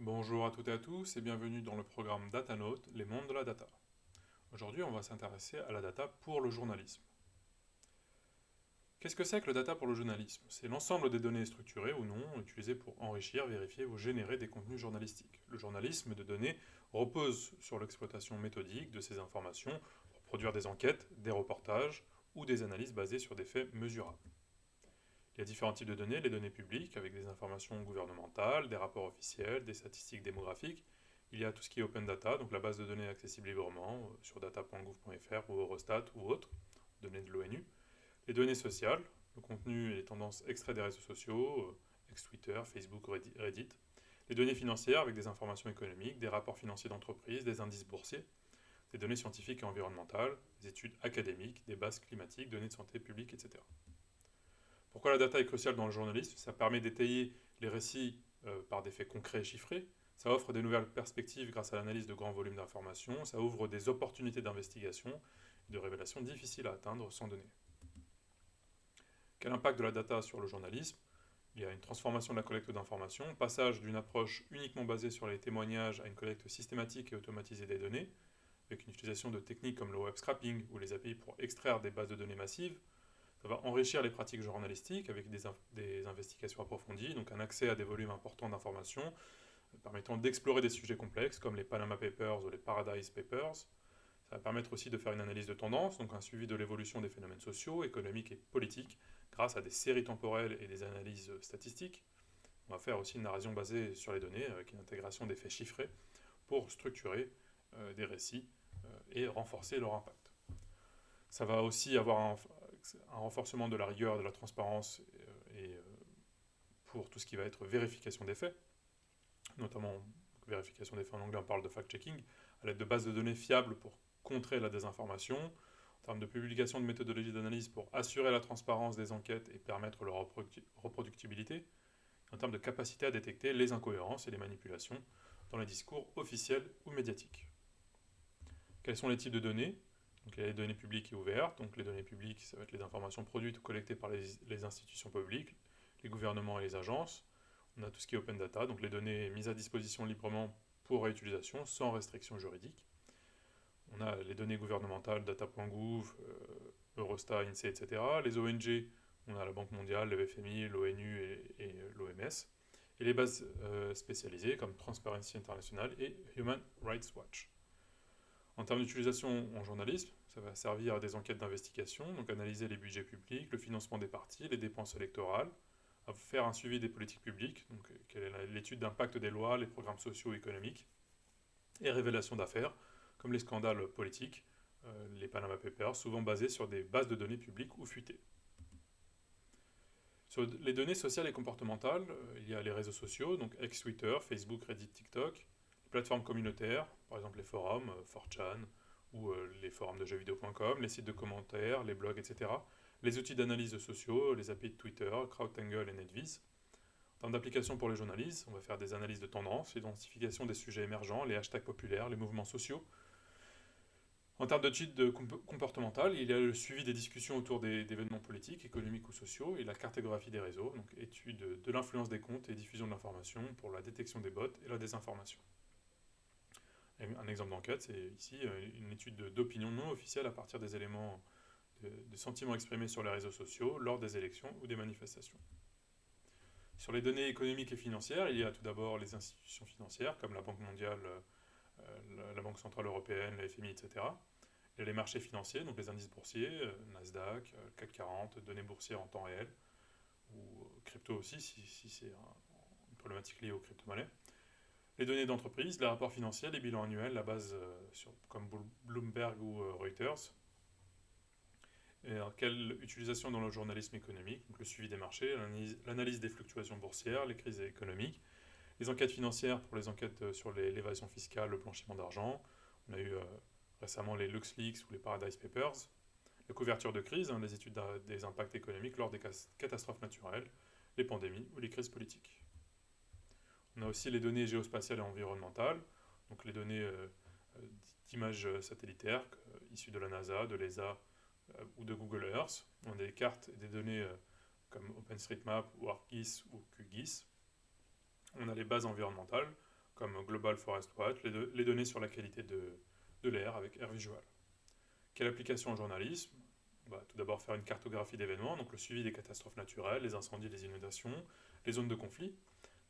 Bonjour à toutes et à tous et bienvenue dans le programme DataNote, les mondes de la data. Aujourd'hui, on va s'intéresser à la data pour le journalisme. Qu'est-ce que c'est que le data pour le journalisme? C'est l'ensemble des données structurées ou non utilisées pour enrichir, vérifier ou générer des contenus journalistiques. Le journalisme de données repose sur l'exploitation méthodique de ces informations pour produire des enquêtes, des reportages ou des analyses basées sur des faits mesurables. Il y a différents types de données, les données publiques avec des informations gouvernementales, des rapports officiels, des statistiques démographiques. Il y a tout ce qui est open data, donc la base de données accessible librement sur data.gouv.fr ou Eurostat ou autres, données de l'ONU. Les données sociales, le contenu et les tendances extraits des réseaux sociaux, ex-Twitter, Facebook, Reddit. Les données financières avec des informations économiques, des rapports financiers d'entreprise, des indices boursiers, des données scientifiques et environnementales, des études académiques, des bases climatiques, données de santé publique, etc. Pourquoi la data est cruciale dans le journalisme? Ça permet d'étayer les récits par des faits concrets et chiffrés. Ça offre des nouvelles perspectives grâce à l'analyse de grands volumes d'informations. Ça ouvre des opportunités d'investigation et de révélation difficiles à atteindre sans données. Quel impact de la data sur le journalisme? Il y a une transformation de la collecte d'informations, passage d'une approche uniquement basée sur les témoignages à une collecte systématique et automatisée des données, avec une utilisation de techniques comme le web scrapping ou les API pour extraire des bases de données massives. Ça va enrichir les pratiques journalistiques avec des investigations approfondies, donc un accès à des volumes importants d'informations, permettant d'explorer des sujets complexes comme les Panama Papers ou les Paradise Papers. Ça va permettre aussi de faire une analyse de tendance, donc un suivi de l'évolution des phénomènes sociaux, économiques et politiques, grâce à des séries temporelles et des analyses statistiques. On va faire aussi une narration basée sur les données, avec une intégration des faits chiffrés pour structurer des récits et renforcer leur impact. Ça va aussi avoir un renforcement de la rigueur, de la transparence et pour tout ce qui va être vérification des faits, notamment vérification des faits en anglais, on parle de fact-checking, à l'aide de bases de données fiables pour contrer la désinformation, en termes de publication de méthodologies d'analyse pour assurer la transparence des enquêtes et permettre leur reproductibilité, en termes de capacité à détecter les incohérences et les manipulations dans les discours officiels ou médiatiques. Quels sont les types de données? Donc il y a les données publiques et ouvertes. Donc les données publiques, ça va être les informations produites ou collectées par les institutions publiques, les gouvernements et les agences. On a tout ce qui est open data, donc les données mises à disposition librement pour réutilisation, sans restriction juridique. On a les données gouvernementales, data.gouv, Eurostat, INSEE, etc. Les ONG, on a la Banque mondiale, le FMI, l'ONU et l'OMS. Et les bases spécialisées comme Transparency International et Human Rights Watch. En termes d'utilisation en journalisme, ça va servir à des enquêtes d'investigation, donc analyser les budgets publics, le financement des partis, les dépenses électorales, à faire un suivi des politiques publiques, donc quelle est l'étude d'impact des lois, les programmes sociaux et économiques, et révélation d'affaires, comme les scandales politiques, les Panama Papers, souvent basés sur des bases de données publiques ou futées. Sur les données sociales et comportementales, il y a les réseaux sociaux, donc ex-Twitter, Facebook, Reddit, TikTok, les plateformes communautaires, par exemple les forums, 4chan, ou les forums de jeuxvideo.com, les sites de commentaires, les blogs, etc. Les outils d'analyse sociaux, les API de Twitter, CrowdTangle et NetViz. En termes d'application pour les journalistes, on va faire des analyses de tendance, l'identification des sujets émergents, les hashtags populaires, les mouvements sociaux. En termes d'études comportementales, il y a le suivi des discussions autour d'événements politiques, économiques ou sociaux et la cartographie des réseaux, donc étude de l'influence des comptes et diffusion de l'information pour la détection des bots et la désinformation. Un exemple d'enquête, c'est ici une étude d'opinion non officielle à partir des éléments de sentiments exprimés sur les réseaux sociaux lors des élections ou des manifestations. Sur les données économiques et financières, il y a tout d'abord les institutions financières comme la Banque mondiale, la Banque centrale européenne, la FMI, etc. Il y a les marchés financiers, donc les indices boursiers, Nasdaq, CAC 40, données boursières en temps réel, ou crypto aussi, si c'est une problématique liée aux crypto-monnaies. Les données d'entreprise, les rapports financiers, les bilans annuels, la base comme Bloomberg ou Reuters. Et alors, quelle utilisation dans le journalisme économique, donc le suivi des marchés, l'analyse des fluctuations boursières, les crises économiques, les enquêtes financières pour les enquêtes sur l'évasion fiscale, le blanchiment d'argent. On a eu récemment les LuxLeaks ou les Paradise Papers. La couverture de crise, les études des impacts économiques lors des catastrophes naturelles, les pandémies ou les crises politiques. On a aussi les données géospatiales et environnementales, donc les données d'images satellitaires issues de la NASA, de l'ESA ou de Google Earth. On a des cartes et des données comme OpenStreetMap ou ArcGIS ou QGIS. On a les bases environnementales, comme Global Forest Watch, les données sur la qualité de l'air avec AirVisual. Quelle application en journalisme? Tout d'abord faire une cartographie d'événements, donc le suivi des catastrophes naturelles, les incendies, les inondations, les zones de conflit,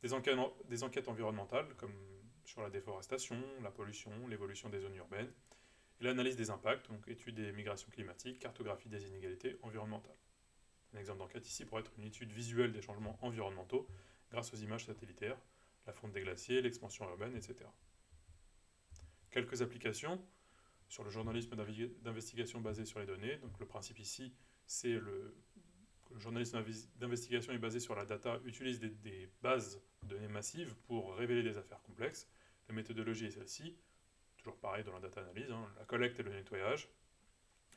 des enquêtes environnementales comme sur la déforestation, la pollution, l'évolution des zones urbaines, et l'analyse des impacts, donc étude des migrations climatiques, cartographie des inégalités environnementales. Un exemple d'enquête ici pourrait être une étude visuelle des changements environnementaux grâce aux images satellitaires, la fonte des glaciers, l'expansion urbaine, etc. Quelques applications sur le journalisme d'investigation basé sur les données. Donc le principe ici, c'est que le journalisme d'investigation est basé sur la data, utilise des bases de données massives pour révéler des affaires complexes. La méthodologie est celle-ci, toujours pareil dans la data analyse, la collecte et le nettoyage,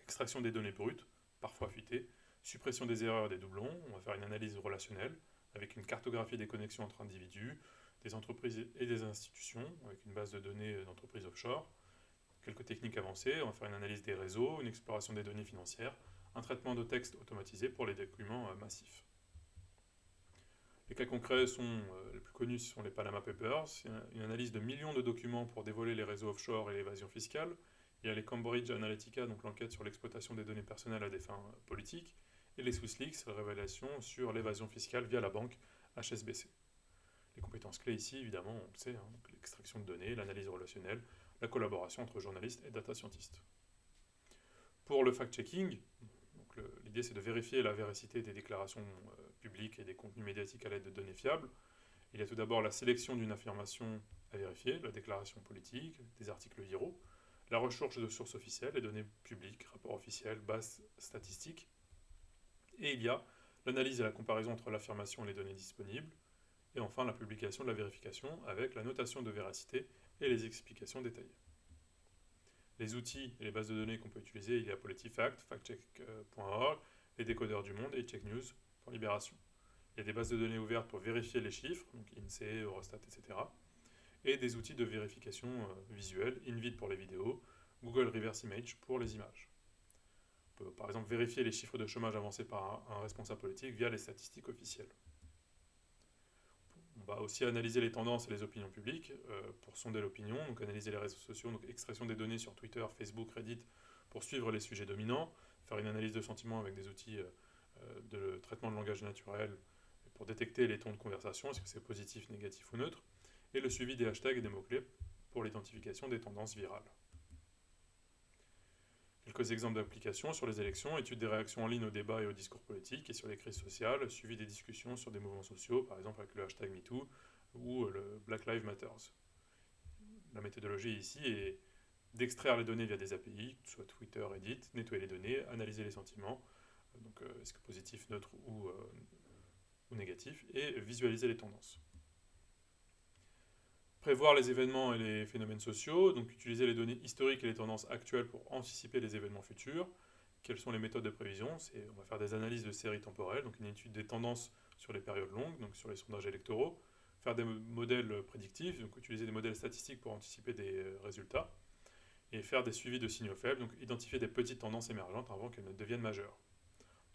extraction des données brutes, parfois fuitées, suppression des erreurs et des doublons, on va faire une analyse relationnelle avec une cartographie des connexions entre individus, des entreprises et des institutions, avec une base de données d'entreprises offshore, quelques techniques avancées, on va faire une analyse des réseaux, une exploration des données financières, un traitement de texte automatisé pour les documents massifs. Les cas concrets les plus connus sont les Panama Papers, une analyse de millions de documents pour dévoiler les réseaux offshore et l'évasion fiscale. Il y a les Cambridge Analytica, donc l'enquête sur l'exploitation des données personnelles à des fins politiques, et les SwissLeaks, la révélation sur l'évasion fiscale via la banque HSBC. Les compétences clés ici, évidemment, on le sait, l'extraction de données, l'analyse relationnelle, la collaboration entre journalistes et data scientists. Pour le fact-checking, l'idée c'est de vérifier la véracité des déclarations publiques et des contenus médiatiques à l'aide de données fiables. Il y a tout d'abord la sélection d'une affirmation à vérifier, la déclaration politique, des articles viraux, la recherche de sources officielles, les données publiques, rapports officiels, bases statistiques. Et il y a l'analyse et la comparaison entre l'affirmation et les données disponibles. Et enfin la publication de la vérification avec la notation de véracité et les explications détaillées. Les outils et les bases de données qu'on peut utiliser, il y a PolitiFact, factcheck.org, les décodeurs du monde et Check News pour Libération. Il y a des bases de données ouvertes pour vérifier les chiffres, donc INSEE, Eurostat, etc. Et des outils de vérification visuelle, InVid pour les vidéos, Google Reverse Image pour les images. On peut par exemple vérifier les chiffres de chômage avancés par un responsable politique via les statistiques officielles. On va aussi analyser les tendances et les opinions publiques pour sonder l'opinion, donc analyser les réseaux sociaux, donc extraction des données sur Twitter, Facebook, Reddit pour suivre les sujets dominants, faire une analyse de sentiments avec des outils de traitement de langage naturel pour détecter les tons de conversation, est-ce que c'est positif, négatif ou neutre, et le suivi des hashtags et des mots-clés pour l'identification des tendances virales. Quelques exemples d'applications sur les élections, étude des réactions en ligne aux débats et aux discours politiques et sur les crises sociales, suivi des discussions sur des mouvements sociaux, par exemple avec le hashtag MeToo ou le Black Lives Matter. La méthodologie ici est d'extraire les données via des API, soit Twitter, Reddit, nettoyer les données, analyser les sentiments, donc est-ce que positif, neutre ou négatif, et visualiser les tendances. Prévoir les événements et les phénomènes sociaux, donc utiliser les données historiques et les tendances actuelles pour anticiper les événements futurs. Quelles sont les méthodes de prévision? On va faire des analyses de séries temporelles, donc une étude des tendances sur les périodes longues, donc sur les sondages électoraux. Faire des modèles prédictifs, donc utiliser des modèles statistiques pour anticiper des résultats. Et faire des suivis de signaux faibles, donc identifier des petites tendances émergentes avant qu'elles ne deviennent majeures.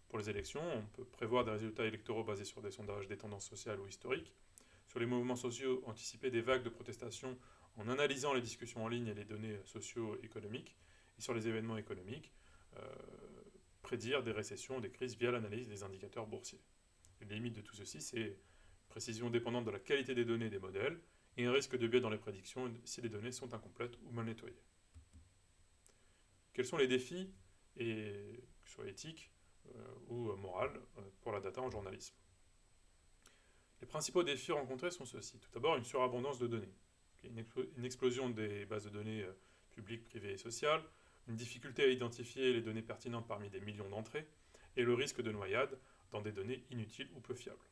Pour les élections, on peut prévoir des résultats électoraux basés sur des sondages des tendances sociales ou historiques. Sur les mouvements sociaux, anticiper des vagues de protestation en analysant les discussions en ligne et les données socio-économiques. Et sur les événements économiques, prédire des récessions ou des crises via l'analyse des indicateurs boursiers. Les limites de tout ceci, c'est précision dépendante de la qualité des données et des modèles, et un risque de biais dans les prédictions si les données sont incomplètes ou mal nettoyées. Quels sont les défis, que ce soit éthiques ou moraux, pour la data en journalisme? Les principaux défis rencontrés sont ceux-ci. Tout d'abord, une surabondance de données. Une explosion des bases de données publiques, privées et sociales, une difficulté à identifier les données pertinentes parmi des millions d'entrées, et le risque de noyade dans des données inutiles ou peu fiables.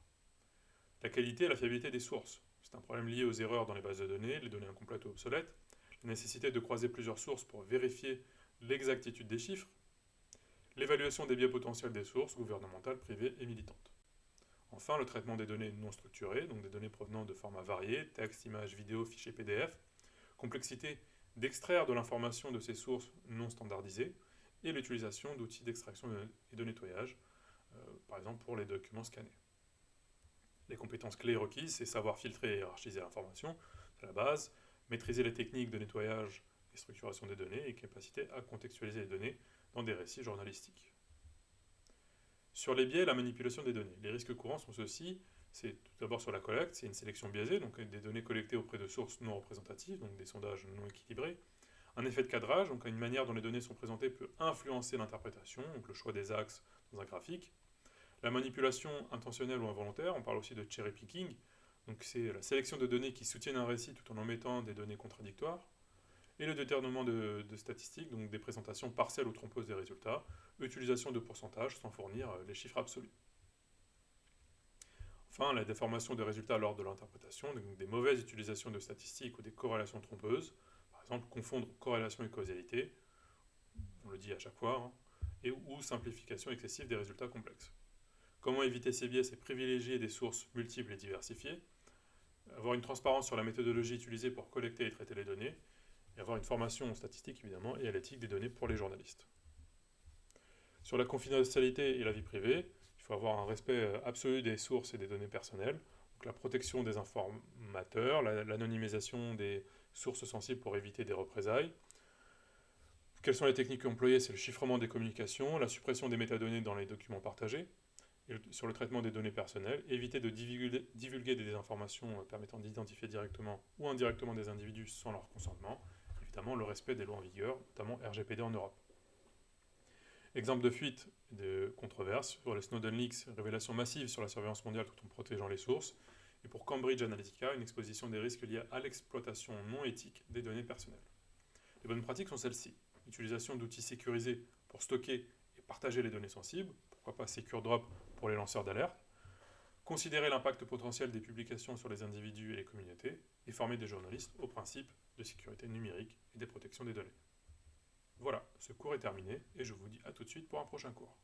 La qualité et la fiabilité des sources. C'est un problème lié aux erreurs dans les bases de données, les données incomplètes ou obsolètes, la nécessité de croiser plusieurs sources pour vérifier l'exactitude des chiffres, l'évaluation des biais potentiels des sources gouvernementales, privées et militantes. Enfin, le traitement des données non structurées, donc des données provenant de formats variés, texte, images, vidéos, fichiers PDF, complexité d'extraire de l'information de ces sources non standardisées, et l'utilisation d'outils d'extraction et de nettoyage, par exemple pour les documents scannés. Les compétences clés requises, c'est savoir filtrer et hiérarchiser l'information, à la base, maîtriser les techniques de nettoyage et structuration des données et capacité à contextualiser les données dans des récits journalistiques. Sur les biais et la manipulation des données, les risques courants sont ceux-ci. C'est tout d'abord sur la collecte, c'est une sélection biaisée, donc des données collectées auprès de sources non représentatives, donc des sondages non équilibrés. Un effet de cadrage, donc une manière dont les données sont présentées peut influencer l'interprétation, donc le choix des axes dans un graphique. La manipulation intentionnelle ou involontaire, on parle aussi de cherry picking, donc c'est la sélection de données qui soutiennent un récit tout en omettant des données contradictoires. Et le détournement de statistiques, donc des présentations partielles ou trompeuses des résultats, utilisation de pourcentages sans fournir les chiffres absolus. Enfin, la déformation des résultats lors de l'interprétation, donc des mauvaises utilisations de statistiques ou des corrélations trompeuses, par exemple confondre corrélation et causalité, on le dit à chaque fois, ou simplification excessive des résultats complexes. Comment éviter ces biais? C'est privilégier des sources multiples et diversifiées, avoir une transparence sur la méthodologie utilisée pour collecter et traiter les données, et avoir une formation aux statistiques évidemment et à l'éthique des données pour les journalistes. Sur la confidentialité et la vie privée, il faut avoir un respect absolu des sources et des données personnelles, donc la protection des informateurs, l'anonymisation des sources sensibles pour éviter des représailles. Quelles sont les techniques employées? C'est le chiffrement des communications, la suppression des métadonnées dans les documents partagés, et sur le traitement des données personnelles, éviter de divulguer des informations permettant d'identifier directement ou indirectement des individus sans leur consentement, évidemment le respect des lois en vigueur, notamment RGPD en Europe. Exemple de fuite et de controverse sur les Snowden Leaks, révélation massive sur la surveillance mondiale tout en protégeant les sources, et pour Cambridge Analytica, une exposition des risques liés à l'exploitation non éthique des données personnelles. Les bonnes pratiques sont celles-ci. Utilisation d'outils sécurisés pour stocker et partager les données sensibles, pourquoi pas SecureDrop pour les lanceurs d'alerte, considérer l'impact potentiel des publications sur les individus et les communautés, et former des journalistes aux principes de sécurité numérique et des protections des données. Voilà, ce cours est terminé et je vous dis à tout de suite pour un prochain cours.